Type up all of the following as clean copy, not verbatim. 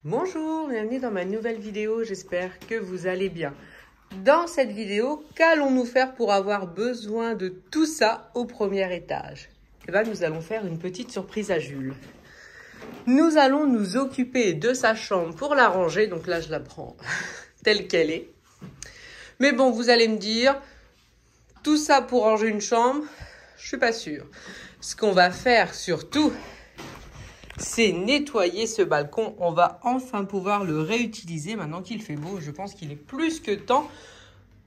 Bonjour, bienvenue dans ma nouvelle vidéo, j'espère que vous allez bien. Dans cette vidéo, qu'allons-nous faire pour avoir besoin de tout ça au premier étage? Eh bien, nous allons faire une petite surprise à Jules. Nous allons nous occuper de sa chambre pour la ranger, donc là je la prends telle qu'elle est. Mais bon, vous allez me dire, tout ça pour ranger une chambre, je suis pas sûre. Ce qu'on va faire surtout, c'est nettoyer ce balcon. On va enfin pouvoir le réutiliser maintenant qu'il fait beau. Je pense qu'il est plus que temps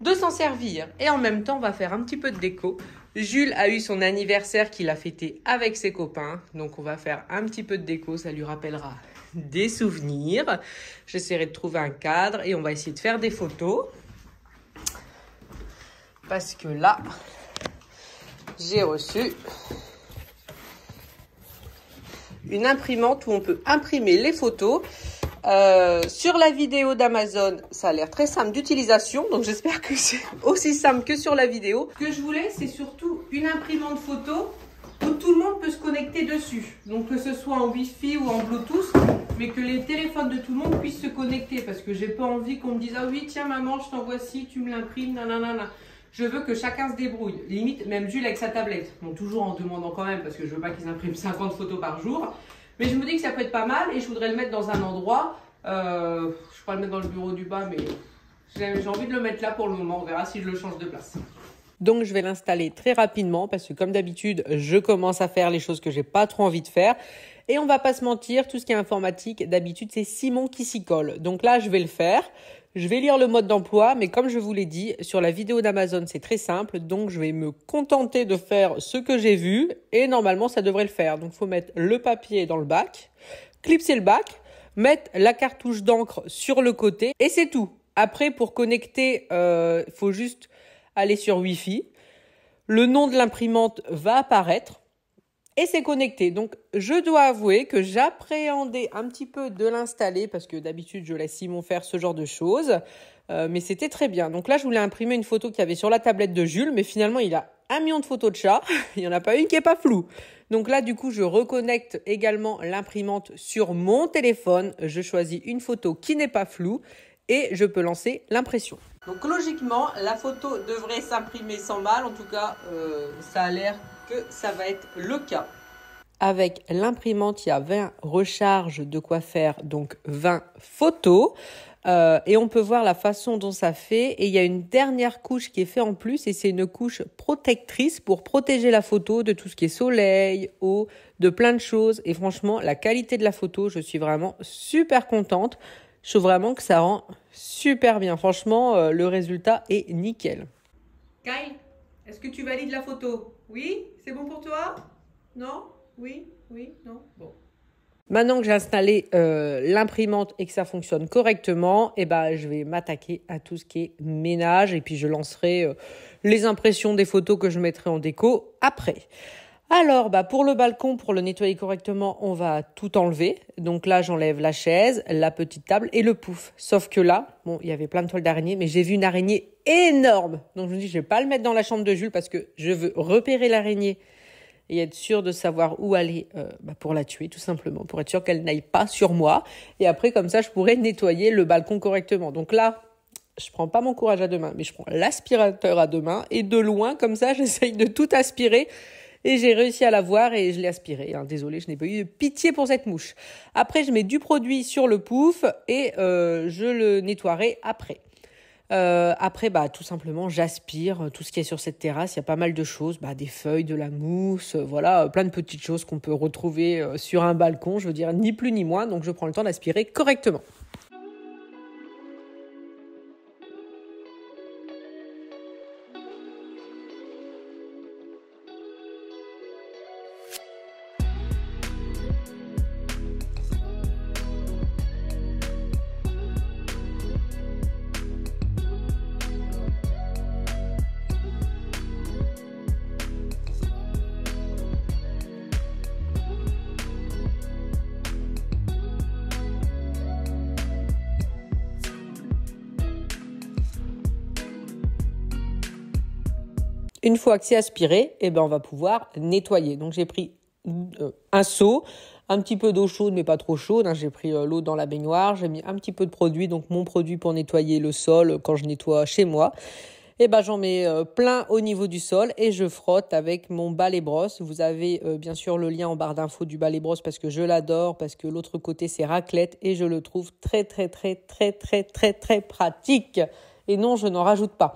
de s'en servir. Et en même temps, on va faire un petit peu de déco. Jules a eu son anniversaire qu'il a fêté avec ses copains. Donc, on va faire un petit peu de déco. Ça lui rappellera des souvenirs. J'essaierai de trouver un cadre et on va essayer de faire des photos. Parce que là, j'ai reçu une imprimante où on peut imprimer les photos. Sur la vidéo d'Amazon, ça a l'air très simple d'utilisation, donc j'espère que c'est aussi simple que sur la vidéo. Ce que je voulais, c'est surtout une imprimante photo où tout le monde peut se connecter dessus. Donc que ce soit en Wi-Fi ou en Bluetooth, mais que les téléphones de tout le monde puissent se connecter, parce que j'ai pas envie qu'on me dise « Ah oui, tiens maman, je t'envoie ci, tu me l'imprimes, nanana ». Je veux que chacun se débrouille. Limite, même Jules avec sa tablette. Bon, toujours en demandant quand même, parce que je veux pas qu'ils impriment 50 photos par jour. Mais je me dis que ça peut être pas mal et je voudrais le mettre dans un endroit. Je ne vais pas le mettre dans le bureau du bas, mais j'ai envie de le mettre là pour le moment. On verra si je le change de place. Donc, je vais l'installer très rapidement parce que comme d'habitude, je commence à faire les choses que j'ai pas trop envie de faire. Et on va pas se mentir, tout ce qui est informatique, d'habitude, c'est Simon qui s'y colle. Donc là, je vais le faire. Je vais lire le mode d'emploi, mais comme je vous l'ai dit, sur la vidéo d'Amazon, c'est très simple. Donc, je vais me contenter de faire ce que j'ai vu et normalement, ça devrait le faire. Donc, il faut mettre le papier dans le bac, clipser le bac, mettre la cartouche d'encre sur le côté et c'est tout. Après, pour connecter, il faut juste aller sur Wi-Fi. Le nom de l'imprimante va apparaître. Et c'est connecté. Donc, je dois avouer que j'appréhendais un petit peu de l'installer parce que d'habitude, je laisse Simon faire ce genre de choses. Mais c'était très bien. Donc là, je voulais imprimer une photo qu'il y avait sur la tablette de Jules. Mais finalement, il a 1 million de photos de chats. Il n'y en a pas une qui n'est pas floue. Donc là, du coup, je reconnecte également l'imprimante sur mon téléphone. Je choisis une photo qui n'est pas floue et je peux lancer l'impression. Donc logiquement, la photo devrait s'imprimer sans mal. En tout cas, ça a l'air que ça va être le cas. Avec l'imprimante, il y a 20 recharges de quoi faire, donc 20 photos. Et on peut voir la façon dont ça fait. Et il y a une dernière couche qui est faite en plus et c'est une couche protectrice pour protéger la photo de tout ce qui est soleil, eau, de plein de choses. Et franchement, la qualité de la photo, je suis vraiment super contente. Je trouve vraiment que ça rend super bien. Franchement, le résultat est nickel. Kyle, est-ce que tu valides la photo? Oui? C'est bon pour toi? Non? Oui? Oui? Non? Bon. Maintenant que j'ai installé l'imprimante et que ça fonctionne correctement, je vais m'attaquer à tout ce qui est ménage et puis je lancerai les impressions des photos que je mettrai en déco après. Alors, pour le balcon, pour le nettoyer correctement, on va tout enlever. Donc là, j'enlève la chaise, la petite table et le pouf. Sauf que là, bon, il y avait plein de toiles d'araignée, mais j'ai vu une araignée énorme. Donc je me dis, je vais pas le mettre dans la chambre de Jules parce que je veux repérer l'araignée et être sûr de savoir où aller pour la tuer, tout simplement, pour être sûr qu'elle n'aille pas sur moi. Et après, comme ça, je pourrais nettoyer le balcon correctement. Donc là, je prends pas mon courage à deux mains, mais je prends l'aspirateur à deux mains et de loin, comme ça, j'essaye de tout aspirer. Et j'ai réussi à la voir et je l'ai aspirée. Désolée, je n'ai pas eu de pitié pour cette mouche. Après, je mets du produit sur le pouf et je le nettoierai après. Après, tout simplement, j'aspire tout ce qui est sur cette terrasse. Il y a pas mal de choses, des feuilles, de la mousse, voilà, plein de petites choses qu'on peut retrouver sur un balcon. Je veux dire, ni plus ni moins. Donc, je prends le temps d'aspirer correctement. Une fois que c'est aspiré, on va pouvoir nettoyer. Donc, j'ai pris un seau Un petit peu d'eau chaude, mais pas trop chaude, hein. J'ai pris l'eau dans la baignoire, j'ai mis un petit peu de produit, donc mon produit pour nettoyer le sol quand je nettoie chez moi. Et ben j'en mets plein au niveau du sol et je frotte avec mon balai brosse. Vous avez bien sûr le lien en barre d'infos du balai brosse parce que je l'adore, parce que l'autre côté c'est raclette et je le trouve très pratique. Et non, je n'en rajoute pas.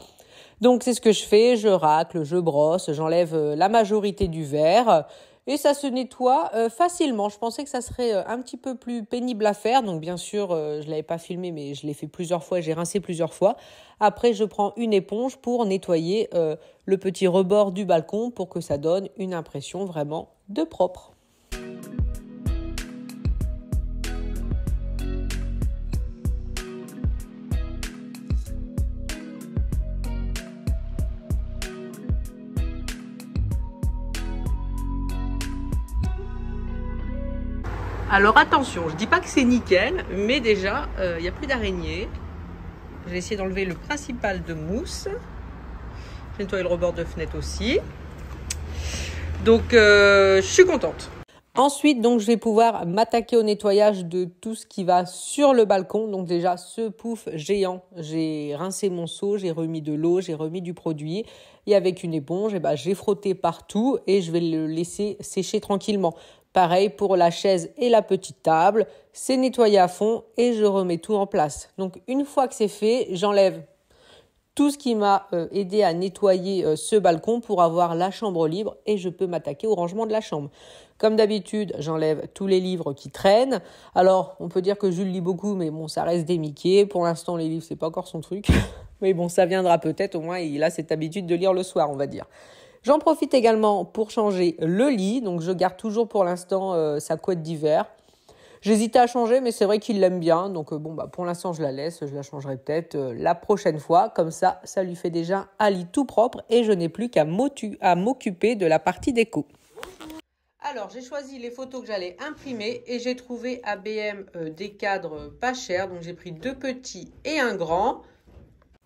Donc c'est ce que je fais, je racle, je brosse, j'enlève la majorité du verre. Et ça se nettoie facilement. Je pensais que ça serait un petit peu plus pénible à faire. Donc bien sûr, je ne l'avais pas filmé, mais je l'ai fait plusieurs fois, j'ai rincé plusieurs fois. Après, je prends une éponge pour nettoyer le petit rebord du balcon pour que ça donne une impression vraiment de propre. Alors attention, je dis pas que c'est nickel, mais déjà, il n'y a plus d'araignées. J'ai essayé d'enlever le principal de mousse. J'ai nettoyé le rebord de fenêtre aussi. Donc, je suis contente. Ensuite, donc, je vais pouvoir m'attaquer au nettoyage de tout ce qui va sur le balcon. Donc déjà, ce pouf géant, j'ai rincé mon seau, j'ai remis de l'eau, j'ai remis du produit. Et avec une éponge, j'ai frotté partout et je vais le laisser sécher tranquillement. Pareil pour la chaise et la petite table, c'est nettoyé à fond et je remets tout en place. Donc une fois que c'est fait, j'enlève tout ce qui m'a aidé à nettoyer ce balcon pour avoir la chambre libre et je peux m'attaquer au rangement de la chambre. Comme d'habitude, j'enlève tous les livres qui traînent. Alors, on peut dire que Jules lit beaucoup, mais bon, ça reste des Mickey. Pour l'instant, les livres, c'est pas encore son truc. Mais bon, ça viendra peut-être. Au moins, il a cette habitude de lire le soir, on va dire. J'en profite également pour changer le lit. Donc, je garde toujours pour l'instant sa couette d'hiver. J'hésitais à changer, mais c'est vrai qu'il l'aime bien. Donc, pour l'instant, je la laisse. Je la changerai peut-être la prochaine fois. Comme ça, ça lui fait déjà un lit tout propre et je n'ai plus qu'à m'occuper de la partie déco. Alors, j'ai choisi les photos que j'allais imprimer et j'ai trouvé à BM des cadres pas chers. Donc, j'ai pris 2 petits et un grand.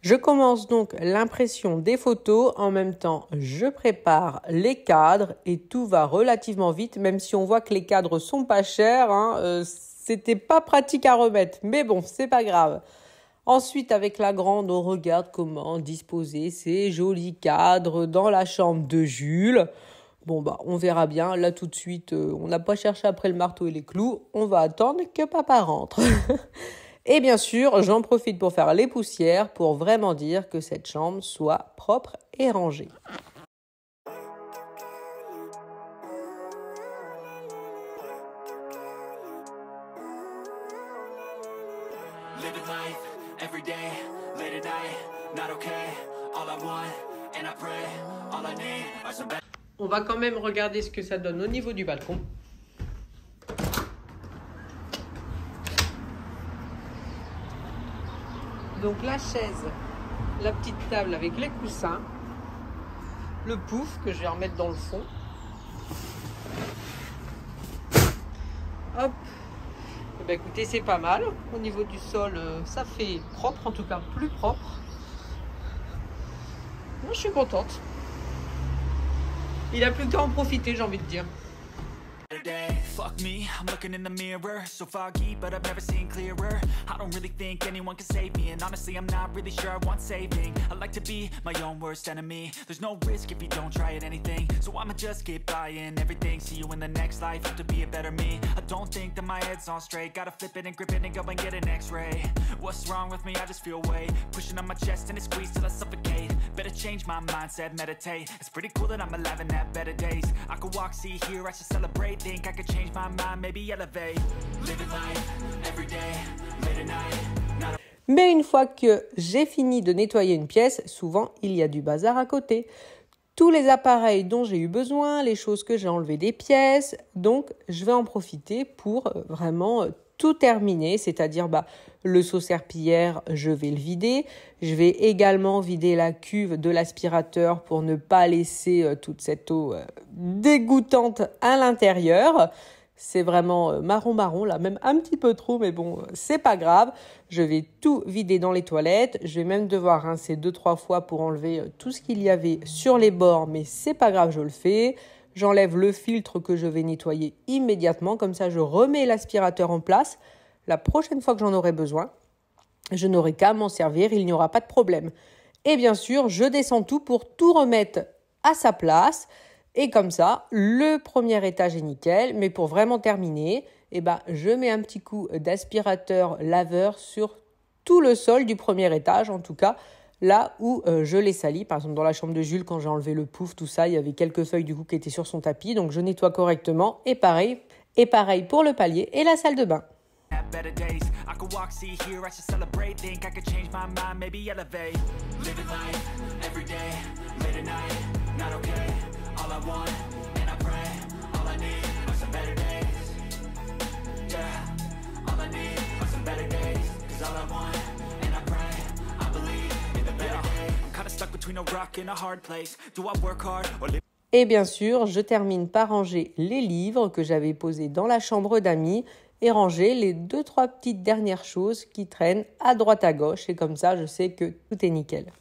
Je commence donc l'impression des photos. En même temps, je prépare les cadres et tout va relativement vite. Même si on voit que les cadres sont pas chers, c'était pas pratique à remettre. Mais bon, c'est pas grave. Ensuite, avec la grande, on regarde comment disposer ces jolis cadres dans la chambre de Jules. On verra bien. Là, tout de suite, on n'a pas cherché après le marteau et les clous. On va attendre que papa rentre. Et bien sûr, j'en profite pour faire les poussières pour vraiment dire que cette chambre soit propre et rangée. On va quand même regarder ce que ça donne au niveau du balcon. Donc la chaise, la petite table avec les coussins, le pouf que je vais remettre dans le fond. Hop. Et écoutez, c'est pas mal. Au niveau du sol, ça fait propre, en tout cas plus propre. Moi, je suis contente. Il a plus qu'à en profiter, j'ai envie de dire. Fuck me, I'm looking in the mirror, so foggy, but I've never seen clearer. I don't really think anyone can save me, and honestly I'm not really sure I want saving. I like to be my own worst enemy. There's no risk if you don't try at anything, so I'ma just keep buying everything. See you in the next life, have to be a better me. I don't think that my head's on straight, gotta flip it and grip it and go and get an x-ray. What's wrong with me? I just feel weight pushing on my chest and it squeezes till I suffocate. Better change my mindset, meditate. It's pretty cool that I'm alive and have better days. I could walk, see, hear, I should celebrate. Think I could change my mind, maybe elevate. Living life every day, late at night. Mais une fois que j'ai fini de nettoyer une pièce, souvent il y a du bazar à côté. Tous les appareils dont j'ai eu besoin, les choses que j'ai enlevées des pièces, donc je vais en profiter pour vraiment tout terminer, c'est-à-dire le seau serpillière, je vais le vider. Je vais également vider la cuve de l'aspirateur pour ne pas laisser toute cette eau dégoûtante à l'intérieur. C'est vraiment marron là, même un petit peu trop, mais bon, c'est pas grave. Je vais tout vider dans les toilettes. Je vais même devoir rincer 2-3 fois pour enlever tout ce qu'il y avait sur les bords, mais c'est pas grave, je le fais. J'enlève le filtre que je vais nettoyer immédiatement. Comme ça, je remets l'aspirateur en place. La prochaine fois que j'en aurai besoin, je n'aurai qu'à m'en servir. Il n'y aura pas de problème. Et bien sûr, je descends tout pour tout remettre à sa place. Et comme ça, le premier étage est nickel. Mais pour vraiment terminer, je mets un petit coup d'aspirateur laveur sur tout le sol du premier étage, en tout cas là où je l'ai sali. Par exemple, dans la chambre de Jules, quand j'ai enlevé le pouf, tout ça, il y avait quelques feuilles du coup qui étaient sur son tapis. Donc je nettoie correctement. Et pareil pour le palier et la salle de bain. Better days, I could walk, see, hear, I should celebrate. Think I could change my mind, maybe elevate. Living life, every day, late at night, not okay. All I want, and I pray, all I need are some better days. Yeah, all I need are some better days. Cause all I want, and I pray, I believe in the better days. I'm kinda stuck between a rock and a hard place. Do I work hard or live? Et bien sûr, je termine par ranger les livres que j'avais posés dans la chambre d'amis et ranger les 2-3 petites dernières choses qui traînent à droite à gauche. Et comme ça, je sais que tout est nickel.